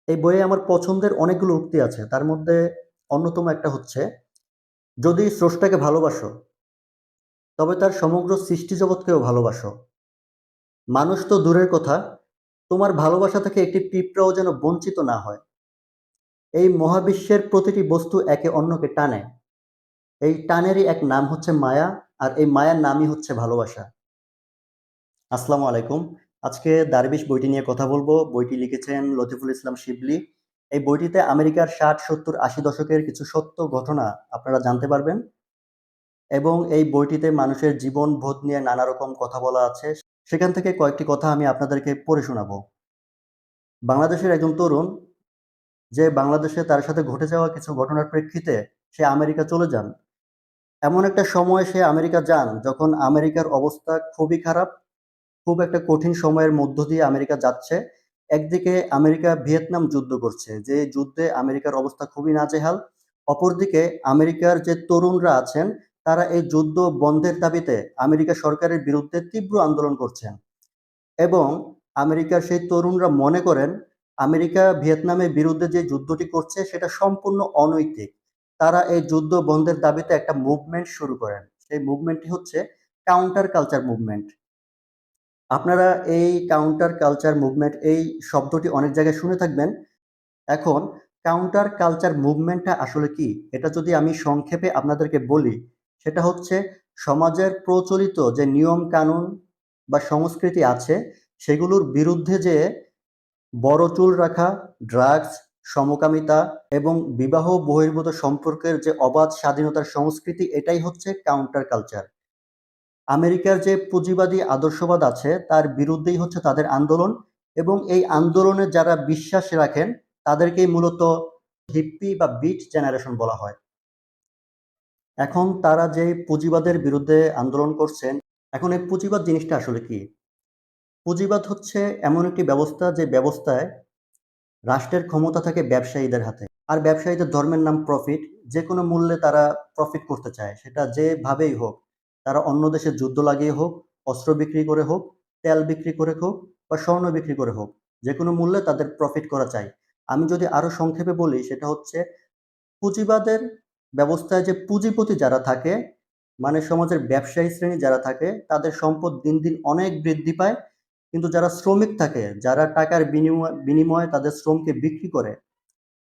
এই বইয়ে আমার পছন্দের অনেকগুলো উক্তি আছে। তার মধ্যে অন্যতম একটা হচ্ছে, "যদি স্রষ্টাকে ভালোবাসো, তবে তার সমগ্র সৃষ্টি জগৎকেও ভালোবাসো। মানুষ তো দূরের কথা, তোমার ভালোবাসা থেকে একটি পিঁপড়াও যেন বঞ্চিত না হয়। এই মহাবিশ্বের প্রতিটি বস্তু একে অন্যকে টানে। এই টানেরই এক নাম হচ্ছে মায়া, আর এই মায়ার নামই হচ্ছে ভালোবাসা।" আসসালামু আলাইকুম। আজকে দারবিশ বইটি নিয়ে কথা বলবো। বইটি লিখেছেন লতিফুল ইসলাম শিবলি। এই বইটিতে আমেরিকার 60, 70, 80 দশকের কিছু সত্য ঘটনা আপনারা জানতে পারবেন এবং এই বইটিতে মানুষের জীবনবোধ নিয়ে নানা রকম কথা বলা আছে। সেখান থেকে কয়েকটি কথা আমি আপনাদেরকে পড়ে শোনাবো। বাংলাদেশের একজন তরুণ, যে বাংলাদেশে তার সাথে ঘটে যাওয়া কিছু ঘটনার প্রেক্ষিতে সে আমেরিকা চলে যান। এমন একটা সময় সে আমেরিকা যান যখন আমেরিকার অবস্থা খুবই খারাপ। খুব একটা কঠিন সময়ের মধ্য দিয়ে আমেরিকা যাচ্ছে। একদিকে আমেরিকা ভিয়েতনাম যুদ্ধ করছে, যে যুদ্ধে আমেরিকার অবস্থা খুবই নাজেহাল। অপরদিকে আমেরিকার যে তরুণরা আছেন, তারা এই যুদ্ধ বন্ধের দাবিতে আমেরিকা সরকারের বিরুদ্ধে তীব্র আন্দোলন করছেন এবং আমেরিকার সেই তরুণরা মনে করেন আমেরিকা ভিয়েতনামের বিরুদ্ধে যে যুদ্ধটি করছে সেটা সম্পূর্ণ অনৈতিক। তারা এই যুদ্ধ বন্ধের দাবিতে একটা মুভমেন্ট শুরু করেন। সেই মুভমেন্টটি হচ্ছে কাউন্টার কালচার মুভমেন্ট। আপনারা এই কাউন্টার কালচার মুভমেন্ট এই শব্দটি অনেক জায়গায় শুনে থাকবেন। এখন কাউন্টার কালচার মুভমেন্টটা আসলে কি? এটা যদি আমি সংক্ষেপে আপনাদেরকে বলি, সেটা হচ্ছে সমাজের প্রচলিত যে নিয়ম কানুন বা সংস্কৃতি আছে, সেগুলোর বিরুদ্ধে যেয়ে বড় চুল রাখা, ড্রাগস, সমকামিতা এবং বিবাহ বহির্ভূত সম্পর্কের যে অবাধ স্বাধীনতার সংস্কৃতি, এটাই হচ্ছে কাউন্টার কালচার। আমেরিকার যে পুঁজিবাদী আদর্শবাদ আছে তার বিরুদ্ধেই হচ্ছে তাদের আন্দোলন এবং এই আন্দোলনে যারা বিশ্বাস রাখেন তাদেরকেই মূলত হিপ্পি বা বিট জেনারেশন বলা হয়। এখন তারা যে পুঁজিবাদের বিরুদ্ধে আন্দোলন করছেন, এখন এই পুঁজিবাদ জিনিসটা আসলে কি? পুঁজিবাদ হচ্ছে এমন একটি ব্যবস্থা যে ব্যবস্থায় রাষ্ট্রের ক্ষমতা থাকে ব্যবসায়ীদের হাতে। আর ব্যবসায়ীদের ধর্মের নাম প্রফিট। যেকোনো মূল্যে তারা প্রফিট করতে চায়। সেটা যেভাবেই হোক। তারা অন্য দেশে যুদ্ধ লাগিয়ে হোক, অস্ত্র বিক্রি করে হোক, তেল বিক্রি করে হোক বা স্বর্ণ বিক্রি করে হোক। যেকোনো মূল্যে তাদের প্রফিট করা চাই। আমি যদি আরো সংক্ষেপে বলি, সেটা হচ্ছে পুঁজিবাদের ব্যবস্থায় যে পুঁজিপতি যারা থাকে, মানে সমাজের ব্যবসায়ী শ্রেণী যারা থাকে, তাদের সম্পদ দিন দিন অনেক বৃদ্ধি পায়। কিন্তু যারা শ্রমিক থাকে, যারা টাকার বিনিময়ে তাদের শ্রমকে বিক্রি করে,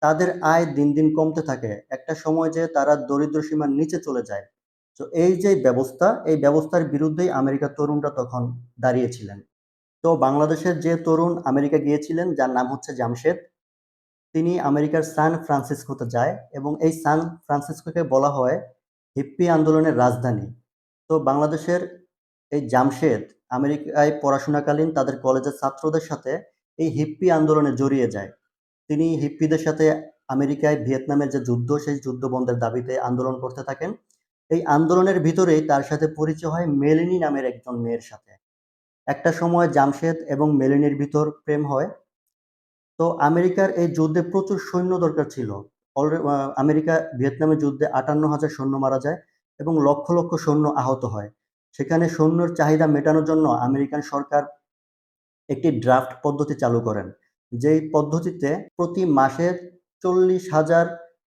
তাদের আয় দিন দিন কমতে থাকে। একটা সময় যে তারা দরিদ্র সীমার নিচে চলে যায়। তো এই যে ব্যবস্থা, এই ব্যবস্থার বিরুদ্ধেই আমেরিকার তরুণরা তখন দাঁড়িয়েছিলেন। তো বাংলাদেশের যে তরুণ আমেরিকা গিয়েছিলেন, যার নাম হচ্ছে জামশেদ, তিনি আমেরিকার সান ফ্রান্সিসকোতে যায় এবং এই সান ফ্রান্সিসকোকে বলা হয় হিপ্পি আন্দোলনের রাজধানী। তো বাংলাদেশের এই জামশেদ আমেরিকায় পড়াশোনাকালীন তাদের কলেজের ছাত্রদের সাথে এই হিপ্পি আন্দোলনে জড়িয়ে যায়। তিনি হিপ্পিদের সাথে আমেরিকায় ভিয়েতনামের যে যুদ্ধ, সেই যুদ্ধ বন্ধের দাবিতে আন্দোলন করতে থাকেন। এই আন্দোলনের ভিতরেই তার সাথে পরিচয় হয় মেলিনী নামের একজন মেয়ের সাথে। একটা সময় জামশেদ এবং মেলিনীর ভিতর প্রেম হয়। তো আমেরিকার এই যুদ্ধে প্রচুর সৈন্য দরকার ছিল। আমেরিকা ভিয়েতনামের যুদ্ধে ৫৮,০০০ সৈন্য মারা যায় এবং লক্ষ লক্ষ সৈন্য আহত হয়। সেখানে সৈন্যর চাহিদা মেটানোর জন্য আমেরিকান সরকার একটি ড্রাফট পদ্ধতি চালু করেন। যেই পদ্ধতিতে প্রতি মাসে ৪০,০০০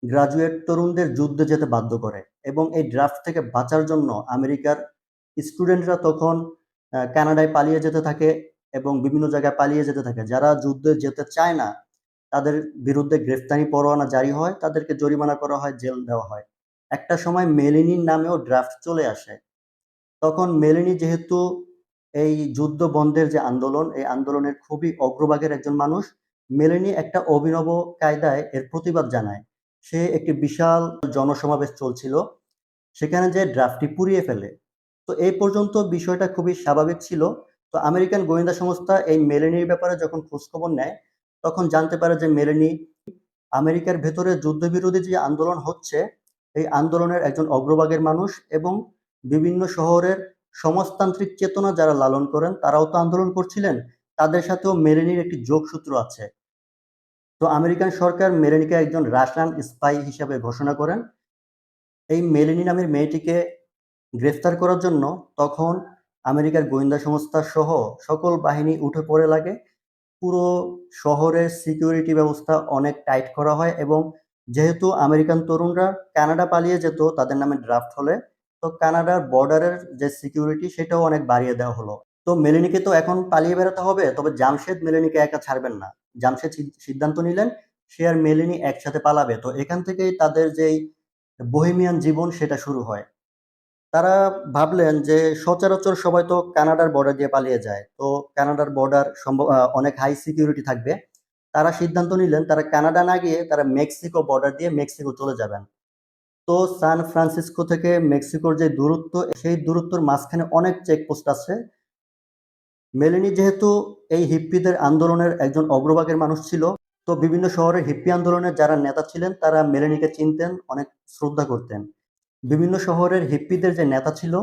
গ্রাজুয়েট তরুণদের যুদ্ধে যেতে বাধ্য করে এবং এই ড্রাফট থেকে বাঁচার জন্য আমেরিকার স্টুডেন্টরা তখন কানাডায় পালিয়ে যেতে থাকে এবং বিভিন্ন জায়গায় পালিয়ে যেতে থাকে। যারা যুদ্ধে যেতে চায় না, তাদের বিরুদ্ধে গ্রেফতারি পরোয়ানা জারি হয়, তাদেরকে জরিমানা করা হয়, জেল দেওয়া হয়। একটা সময় মেলিনির নামেও ড্রাফট চলে আসে। তখন মেলিনি যেহেতু এই যুদ্ধ বন্ধের যে আন্দোলন, এই আন্দোলনের খুবই অগ্রভাগের একজন মানুষ, মেলিনি একটা অভিনব কায়দায় এর প্রতিবাদ জানায়। সে একটি বিশাল জনসমাবেশ চলছিল, সেখানে যে ড্রাফটটি পুড়িয়ে ফেলে। তো এই পর্যন্ত বিষয়টা খুবই স্বাভাবিক ছিল। তো আমেরিকান গোয়েন্দা সংস্থা এই মেলেনির ব্যাপারে যখন খোঁজখবর নেয়, তখন জানতে পারে যে মেলেনি আমেরিকার ভেতরে যুদ্ধবিরোধী যে আন্দোলন হচ্ছে, এই আন্দোলনের একজন অগ্রভাগের মানুষ এবং বিভিন্ন শহরের সমাজতান্ত্রিক চেতনা যারা লালন করেন, তারাও তো আন্দোলন করছিলেন। তাদের সাথেও মেলেনির একটি যোগসূত্র আছে। তো আমেরিকান সরকার মেলেনিকে একজন রাশিয়ান স্পাই হিসাবে ঘোষণা করেন। এই মেলেনি নামের মেয়েটিকে গ্রেফতার করার জন্য তখন আমেরিকার গোয়েন্দা সংস্থা সহ সকল বাহিনী উঠে পড়ে লাগে। পুরো শহরের সিকিউরিটি ব্যবস্থা অনেক টাইট করা হয় এবং যেহেতু আমেরিকান তরুণরা কানাডা পালিয়ে যেত তাদের নামে ড্রাফট হলে, তো কানাডার বর্ডারের যে সিকিউরিটি সেটাও অনেক বাড়িয়ে দেওয়া হলো। তো মেলেনিকে তো এখন পালিয়ে বেড়াতে হবে, তবে জামশেদ মেলেনিকে একা ছাড়বেন না। জামশেদ সিদ্ধান্ত নিলেন সে আর মেলেনি একসাথে পালাবে। তো এখান থেকেই তাদের যেই বোহেমিয়ান জীবন সেটা শুরু হয়। তারা ভাবলেন যে সচরাচর সবাই তো কানাডার বর্ডার দিয়ে পালিয়ে যায়, তো কানাডার বর্ডার অনেক হাই সিকিউরিটি থাকবে। তারা সিদ্ধান্ত নিলেন তারা কানাডা না গিয়ে তারা মেক্সিকো বর্ডার দিয়ে মেক্সিকো চলে যাবেন। তো সান ফ্রান্সিসকো থেকে মেক্সিকোর যে দূরত্ব, সেই দূরত্বের মাঝখানে অনেক চেকপোস্ট আছে। মেলেনি যেহেতু এই হিপ্পিদের আন্দোলনের একজন অগ্রভাগের মানুষ ছিল, তো বিভিন্ন শহরের হিপ্পি আন্দোলনের যারা নেতা ছিলেন তারা মেলেনিকে চিনতেন, অনেক শ্রদ্ধা করতেন। বিভিন্ন শহরের হিপ্পিদের যে নেতা ছিল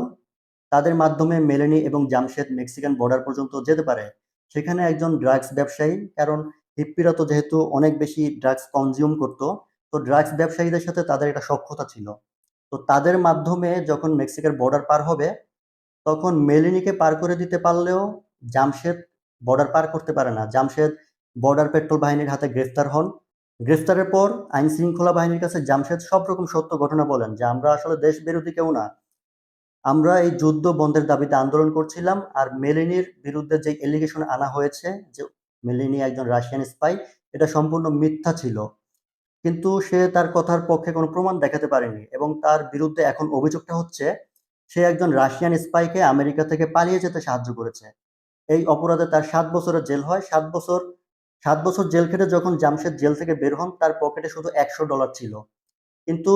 তাদের মাধ্যমে মেলেনি এবং জামশেদ মেক্সিকান বর্ডার পর্যন্ত যেতে পারে। সেখানে একজন ড্রাগস ব্যবসায়ী, কারণ হিপ্পিরা তো যেহেতু অনেক বেশি ড্রাগস কনজিউম করত, তো ড্রাগস ব্যবসায়ীদের সাথে তাদের একটা সখ্যতা ছিল। তো তাদের মাধ্যমে যখন মেক্সিকার বর্ডার পার হবে, তখন মেলিনিকে পার করে দিতে পারলেও জামশেদ বর্ডার পার করতে পারে না। জামশেদ বর্ডার পেট্রোল বাহিনীর হাতে গ্রেফতার হন। গ্রেফতারের পর আইন শৃঙ্খলা বাহিনীর কাছে জামশেদ সব রকম সত্য ঘটনা বলেন যে আমরা আসলে দেশ বিরোধী কেউ না, আমরা এই যুদ্ধ বন্ধের দাবিতে আন্দোলন করছিলাম। আর মেলিনির বিরুদ্ধে যে এলিগেশন আনা হয়েছে যে মেলিনি একজন রাশিয়ান স্পাই, এটা সম্পূর্ণ মিথ্যা ছিল। কিন্তু সে তার কথার পক্ষে কোনো প্রমাণ দেখাতে পারেনি এবং তার বিরুদ্ধে এখন অভিযোগটা হচ্ছে সে একজন রাশিয়ান স্পাইকে আমেরিকা থেকে পালিয়ে যেতে সাহায্য করেছে। এই অপরাধে তার ৭ বছরের জেল হয়। ৭ বছর জেল খেটে যখন জামশেদ জেল থেকে বের হন তার পকেটে শুধু $১০০ ছিল। কিন্তু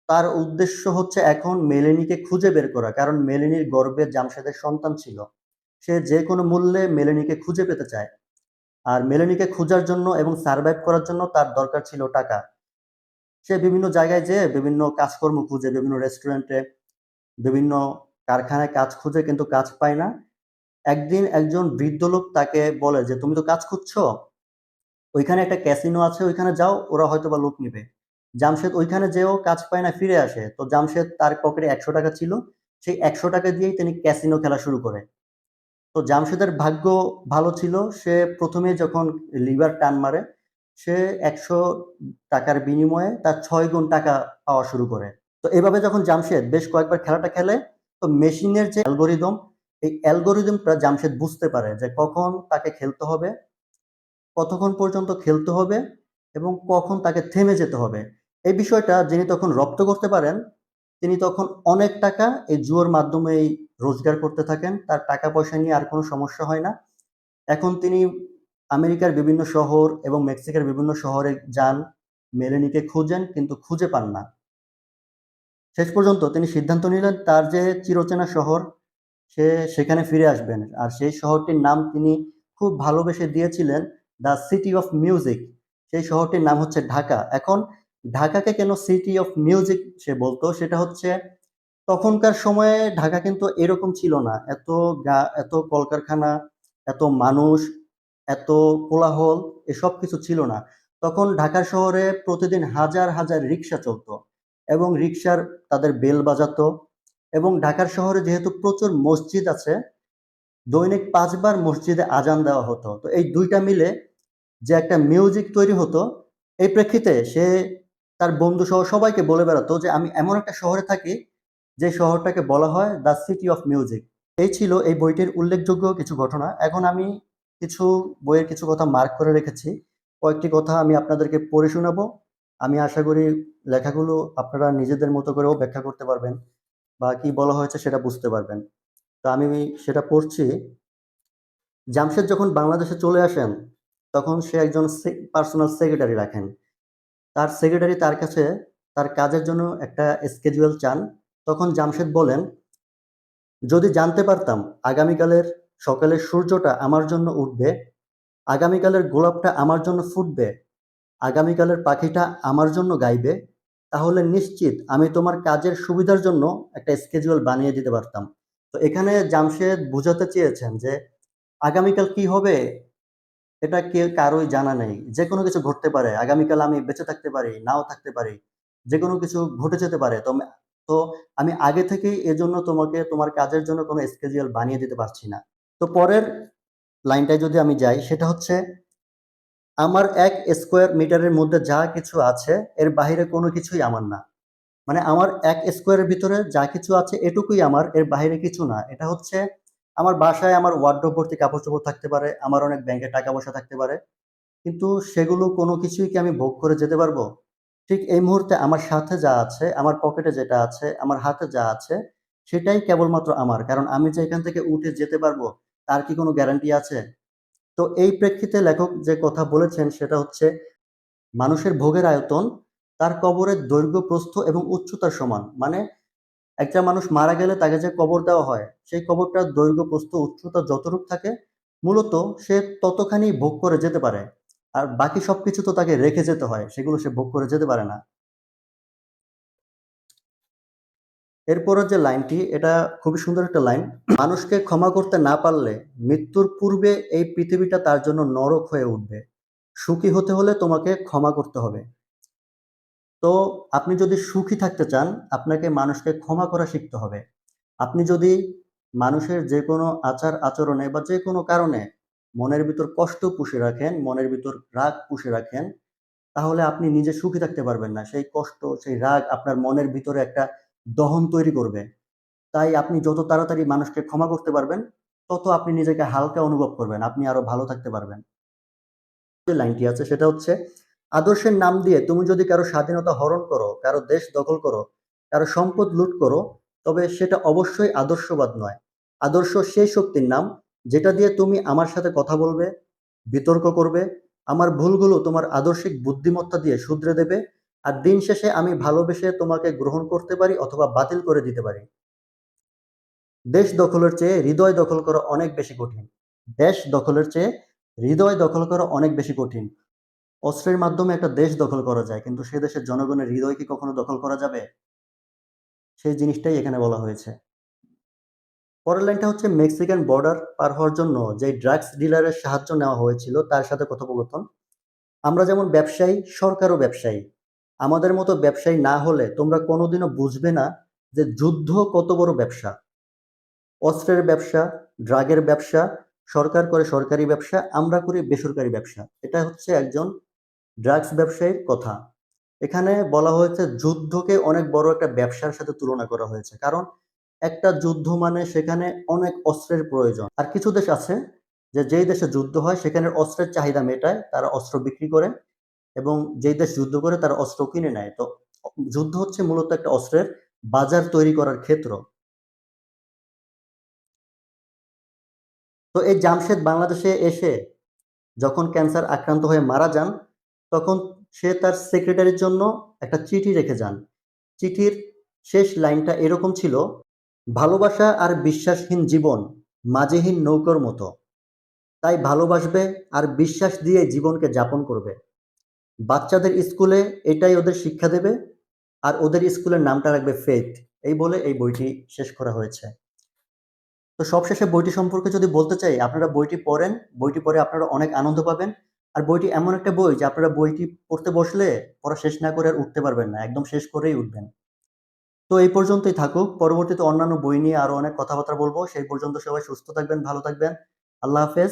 তার উদ্দেশ্য হচ্ছে এখন মেলেনিকে খুঁজে বের করা, কারণ মেলেনির গর্ভে জামশেদের সন্তান ছিল। সে যে কোনো মূল্যে মেলেনিকে খুঁজে পেতে চায়। আর মেলেনিকে খোঁজার জন্য এবং সার্ভাইভ করার জন্য তার দরকার ছিল টাকা। সে বিভিন্ন জায়গায় যেয়ে বিভিন্ন কাজকর্ম খুঁজে, বিভিন্ন রেস্টুরেন্টে, বিভিন্ন কারখানায় কাজ খুঁজে, কিন্তু কাজ পায় না। একদিন একজন বৃদ্ধ লোক তাকে বলে যে তুমি তো কাজ খুঁজছো, ওইখানে একটা ক্যাসিনো আছে, ওইখানে যাও, ওরা হয়তো বা লোক নিবে। জামশেদ ওইখানে যেও কাজ পায় না, ফিরে আসে। তো জামশেদ তার পকেটে $১০০ ছিল, সেই $১০০ দিয়েই তিনি ক্যাসিনো খেলা শুরু করে। তো জামশেদের ভাগ্য ভালো ছিল, সে প্রথমে যখন লিভার টান মারে সে $১০০ বিনিময়ে তার ৬ গুণ টাকা পাওয়া শুরু করে। তো এভাবে যখন জামশেদ বেশ কয়েকবার খেলাটা খেলে, তো মেশিনের যে অ্যালগোরিদম, এই অ্যালগোরিদমটা জামশেদ বুঝতে পারে যে কখন তাকে খেলতে হবে, কতক্ষণ পর্যন্ত খেলতে হবে এবং কখন তাকে থেমে যেতে হবে। এই বিষয়টা যিনি তখন রপ্ত করতে পারেন, তিনি তখন অনেক টাকা এই জুয়োর মাধ্যমেই রোজগার করতে থাকেন। তার টাকা পয়সা নিয়ে আর কোনো সমস্যা হয় না। এখন তিনি আমেরিকার বিভিন্ন শহর এবং মেক্সিকোর বিভিন্ন শহরে যান, মেলেনিকে খুঁজেন কিন্তু খুঁজে পান না। শেষ পর্যন্ত তিনি সিদ্ধান্ত নিলেন তার যে চিরচেনা শহর, সে সেখানে ফিরে আসবেন। আর সেই শহরটির নাম তিনি খুব ভালোবেসে দিয়েছিলেন দ্য সিটি অফ মিউজিক। সেই শহরটির নাম হচ্ছে ঢাকা। এখন ঢাকাকে কেন সিটি অফ মিউজিক সে বলতো, সেটা হচ্ছে তখনকার সময়ে ঢাকা কিন্তু এরকম ছিল না। এত কলকারখানা, এত মানুষ, এত কোলাহল, এসব কিছু ছিল না। তখন ঢাকার শহরে প্রতিদিন হাজার হাজার রিক্সা চলতো এবং রিক্সার তাদের বেল বাজাতো। এবং ঢাকার শহরে যেহেতু প্রচুর মসজিদ আছে, দৈনিক ৫ বার মসজিদে আজান দেওয়া হতো। তো এই ২টা মিলে যে একটা মিউজিক তৈরি হতো, এই প্রেক্ষিতে সে তার বন্ধুসহ সবাইকে বলে বেড়াতো যে আমি এমন একটা শহরে থাকি যে শহরটাকে বলা হয় দ্য সিটি অফ মিউজিক। এই ছিল এই বইটির উল্লেখযোগ্য কিছু ঘটনা। এখন আমি কিছু বইয়ের কিছু কথা মার্ক করে রেখেছি। কয়েকটি কথা আমি আপনাদেরকে পড়ে শোনাবো। আমি আশা করি লেখাগুলো আপনারা নিজেদের মতো করেও ব্যাখ্যা করতে পারবেন বা কি বলা হয়েছে সেটা বুঝতে পারবেন। তো আমি সেটা পড়ছি। জামশেদ যখন বাংলাদেশে চলে আসেন, তখন সে একজন পার্সোনাল সেক্রেটারি রাখেন। তার সেক্রেটারি তার কাছে তার কাজের জন্য একটা স্কেডিউল চান। তখন জামশেদ বলেন, যদি জানতে পারতাম আগামীকালের সকালের সূর্যটা আমার জন্য উঠবে, আগামীকালের গোলাপটা আমার জন্য ফুটবে, আগামীকালের পাখিটা আমার জন্য গাইবে, তাহলে নিশ্চিত আমি তোমার কাজের সুবিধার জন্য একটা স্কেডিউল বানিয়ে দিতে পারতাম। তো এখানে জামশেদ বুঝাতে চেয়েছেন যে আগামীকাল কি হবে এটা কারোই জানা নেই। যেকোনো কিছু ঘটতে পারে। আগামীকাল আমি বেঁচে থাকতে পারি, নাও থাকতে পারি। যেকোনো কিছু ঘটে যেতে পারে। তো আমি আগে থেকেই এজন্য তোমাকে তোমার কাজের জন্য কোনো schedule বানিয়ে দিতে পারছি না। তো পরের লাইনটায় যদি আমি যাই, সেটা হচ্ছে, আমার ১ স্কয়ার মিটারের মধ্যে যা কিছু আছে এর বাহিরে কোনো কিছুই আমার না। মানে আমার ১ স্কয়ারের ভিতরে যা কিছু আছে এটুকুই আমার, এর বাহিরে কিছু না। এটা হচ্ছে আমার বাসায় আমার ওয়ারড্রোব ভর্তি কাপড়-চোপড় থাকতে পারে, আমার অনেক ব্যাংকে টাকা-পয়সা থাকতে পারে। কিন্তু সেগুলো কোনো কিছুই কি আমি ভোগ করে যেতে পারবো? ঠিক এই মুহূর্তে আমার সাথে যা আছে, আমার পকেটে যেটা আছে, আমার হাতে যা আছে, সেটাই কেবলমাত্র আমার। কারণ আমি যে এখান থেকে উঠে যেতে পারবো, তার কি কোনো গ্যারান্টি আছে? তো এই প্রেক্ষিতে লেখক যে কথা বলেছেন সেটা হচ্ছে, মানুষের ভোগের আয়তন তার কবরের দৈর্ঘ্য, প্রস্থ এবং উচ্চতার সমান। মানে একটা মানুষ মারা গেলে তাকে যে কবর দেওয়া হয়, সেই কবরটার দৈর্ঘ্য, প্রস্থ, উচ্চতা যতটুক থাকে, মূলত সে ততখানি ভোগ করে যেতে পারে। আর বাকি সবকিছু তো তাকে রেখে যেতে হয়, সেগুলো সে ভোগ করে যেতে পারে না। এরপরের যে লাইনটি, এটা খুবই সুন্দর একটা লাইন। মানুষকে ক্ষমা করতে না পারলে মৃত্যুর পূর্বে এই পৃথিবীটা তার জন্য নরক হয়ে উঠবে। সুখী হতে হলে তোমাকে ক্ষমা করতে হবে। তো আপনি যদি সুখী থাকতে চান, আপনাকে মানুষকে ক্ষমা করা শিখতে হবে। আপনি যদি মানুষের যেকোনো আচার-আচরণে বা যেকোনো কারণে মনের ভিতর কষ্ট পুষে রাখেন, মনের ভিতর রাগ পুষে রাখেন, তাহলে আপনি নিজে সুখী থাকতে পারবেন না। সেই কষ্ট, সেই রাগ আপনার মনের ভিতরে একটা দহন তৈরি করবে। তাই আপনি যত তাড়াতাড়ি মানুষকে ক্ষমা করতে পারবেন, তত আপনি নিজেকে হালকা অনুভব করবেন। আপনি আরো ভালো থাকতে পারবেন। যে লাইনটি আছে সেটা হচ্ছে, আদর্শের নাম দিয়ে তুমি যদি কারো স্বাধীনতা হরণ করো, কারো দেশ দখল করো, কারো সম্পদ লুট করো, তবে সেটা অবশ্যই আদর্শবাদ নয়। আদর্শ সেই শক্তির নাম যেটা দিয়ে তুমি আমার সাথে কথা বলবে, বিতর্ক করবে, আমার ভুলগুলো তোমার আদর্শিক বুদ্ধিমত্তা দিয়ে শুধরে দেবে, আর দিন শেষে আমি ভালোবেসে তোমাকে গ্রহণ করতে পারি অথবা বাতিল করে দিতে পারি। দেশ দখলের চেয়ে হৃদয় দখল করা অনেক বেশি কঠিন। দেশ দখলের চেয়ে হৃদয় দখল করা অনেক বেশি কঠিন। অস্ত্রের মাধ্যমে একটা দেশ দখল করা যায়, কিন্তু সে দেশের জনগণের হৃদয় কি কখনো দখল করা যাবে? সেই জিনিসটাই এখানে বলা হয়েছে। পরের লাইনটা হচ্ছে, মেক্সিকান বর্ডার পার হওয়ার জন্য যে ড্রাগস ডিলারের সাহায্য নেওয়া হয়েছিল তার সাথে কথোপকথন। আমরা যেমন ব্যবসায়ী, সরকারও ব্যবসায়ী। আমাদের মতো ব্যবসায়ী না হলে তোমরা কোনোদিনও বুঝবে না যে যুদ্ধ কত বড় ব্যবসা। অস্ত্রের ব্যবসা, ড্রাগের ব্যবসা, সরকার করে সরকারি ব্যবসা, আমরা করি বেসরকারি ব্যবসা। এটা হচ্ছে একজন ড্রাগস ব্যবসায়ীর কথা। এখানে বলা হয়েছে যুদ্ধকে অনেক বড় একটা ব্যবসার সাথে তুলনা করা হয়েছে। কারণ একটা যুদ্ধ মানে সেখানে অনেক অস্ত্রের প্রয়োজন। আর কিছু দেশ আছে যে যেই দেশে যুদ্ধ হয় সেখানের অস্ত্রের চাহিদা মেটায়, তারা অস্ত্র বিক্রি করে, এবং যেই দেশ যুদ্ধ করে তারা অস্ত্র কিনে নেয়। তো যুদ্ধ হচ্ছে মূলত একটা অস্ত্রের বাজার তৈরি করার ক্ষেত্র। তো এই জামশেদ বাংলাদেশে এসে যখন ক্যান্সার আক্রান্ত হয়ে মারা যান, তখন সে তার সেক্রেটারির জন্য একটা চিঠি রেখে যান। চিঠির শেষ লাইনটা এরকম ছিল, ভালোবাসা আর বিশ্বাসহীন জীবন মাঝেহীন নৌকার মতো। তাই ভালোবাসবে আর বিশ্বাস দিয়ে জীবনকে যাপন করবে। বাচ্চাদের স্কুলে এটাই ওদের শিক্ষা দেবে, আর ওদের স্কুলের নামটা রাখবে ফেইথ। এই বলে এই বইটি শেষ করা হয়েছে। তো সবশেষে বইটি সম্পর্কে যদি বলতে চাই, আপনারা বইটি পড়েন। বইটি পড়ে আপনারা অনেক আনন্দ পাবেন। আর বইটি এমন একটা বই যে আপনারা বইটি পড়তে বসলে পড়া শেষ না করে আর উঠতে পারবেন না। একদম শেষ করেই উঠবেন। তো এই পর্যন্তই থাকুক। পরবর্তীতে অন্যান্য বই নিয়ে আরো অনেক কথাবার্তা বলব। সেই পর্যন্ত সবাই সুস্থ থাকবেন, ভালো থাকবেন। আল্লাহ হাফেজ।